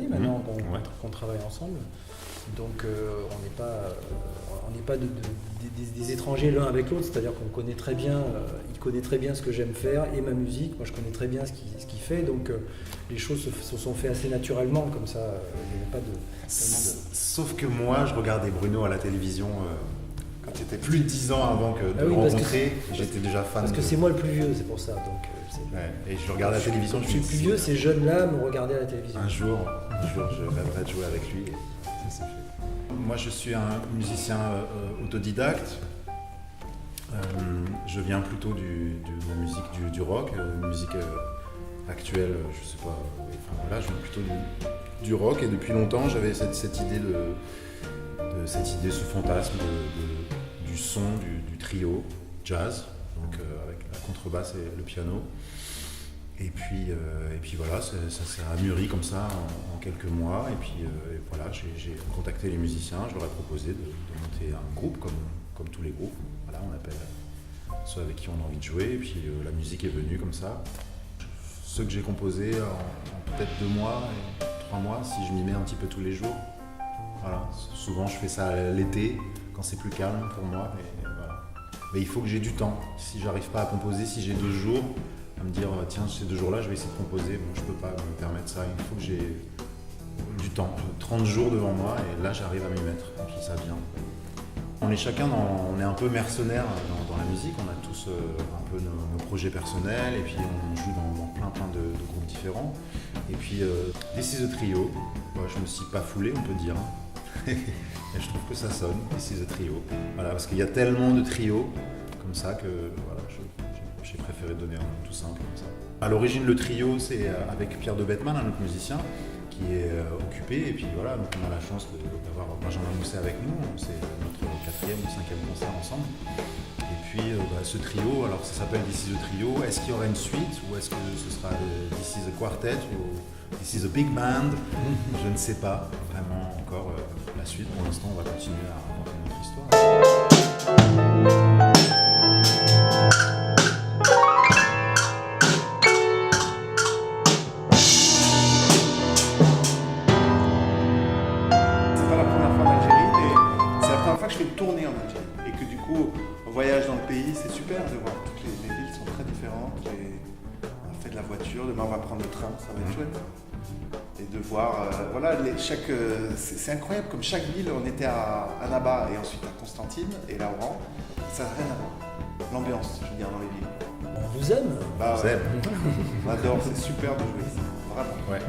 maintenant qu'on travaille ensemble. Donc on n'est pas des étrangers l'un avec l'autre, c'est-à-dire qu'on connaît très bien, il connaît très bien ce que j'aime faire et ma musique, moi je connais très bien ce qu'il fait, donc les choses se sont faites assez naturellement, comme ça, il n'y avait pas de... Sauf que moi, je regardais Bruno à la télévision quand il était plus de 10 ans avant de le rencontrer, j'étais déjà fan. Parce que c'est moi le plus vieux, c'est pour ça. Donc, et je regardais à la télévision. Je suis le plus vieux, ces jeunes-là me regardaient à la télévision. Un jour, je rêverais de jouer avec lui. Et ça s'est fait. Moi, je suis un musicien autodidacte. Je viens plutôt de la musique du rock, musique actuelle, je sais pas. Enfin, voilà, je viens plutôt du rock et depuis longtemps, j'avais cette idée ce fantasme du son, du trio jazz, donc avec la contrebasse et le piano. Et puis voilà, ça s'est amûri comme ça en quelques mois. Et puis voilà, j'ai contacté les musiciens, je leur ai proposé de monter un groupe comme tous les groupes. Voilà, on appelle ceux avec qui on a envie de jouer. Et puis la musique est venue comme ça. Ceux que j'ai composés en peut-être 2 mois, 3 mois, si je m'y mets un petit peu tous les jours. Voilà. Souvent je fais ça l'été, quand c'est plus calme pour moi. Voilà. Mais il faut que j'ai du temps. Si j'arrive pas à composer, si j'ai 2 jours, à me dire tiens, ces 2 jours-là, je vais essayer de composer. Bon, je peux pas me permettre ça. Il faut que j'ai du temps. 30 jours devant moi et là, j'arrive à m'y mettre. Et puis ça vient. On est un peu mercenaires dans la musique. On a tous un peu nos projets personnels et puis on joue dans plein de groupes différents. Et puis This is a Trio. Je me suis pas foulé, on peut dire. Et je trouve que ça sonne, This is a Trio. Voilà, parce qu'il y a tellement de trios comme ça que voilà, j'ai préféré donner un nom tout simple comme ça. À l'origine, le trio, c'est avec Pierre de Bettman, un autre musicien, qui est occupé. Et puis voilà, donc on a la chance d'avoir Benjamin Mousset avec nous. C'est notre 4e ou 5e concert ensemble. Et puis ce trio, alors ça s'appelle This is a Trio. Est-ce qu'il y aura une suite ou est-ce que ce sera This is a Quartet ou This is a Big Band? Je ne sais pas vraiment encore la suite. Pour l'instant, on va continuer à raconter notre histoire. Tourner en Algérie et que du coup on voyage dans le pays, c'est super de voir toutes les villes sont très différentes. On fait de la voiture, demain on va prendre le train, ça va être chouette. Et de voir, c'est incroyable comme chaque ville, on était à Annaba et ensuite à Constantine et là Oran, ça n'a rien à voir. L'ambiance, je veux dire, dans les villes. On vous aime. On vous aime. On adore, c'est super de jouer ici, vraiment. Ouais.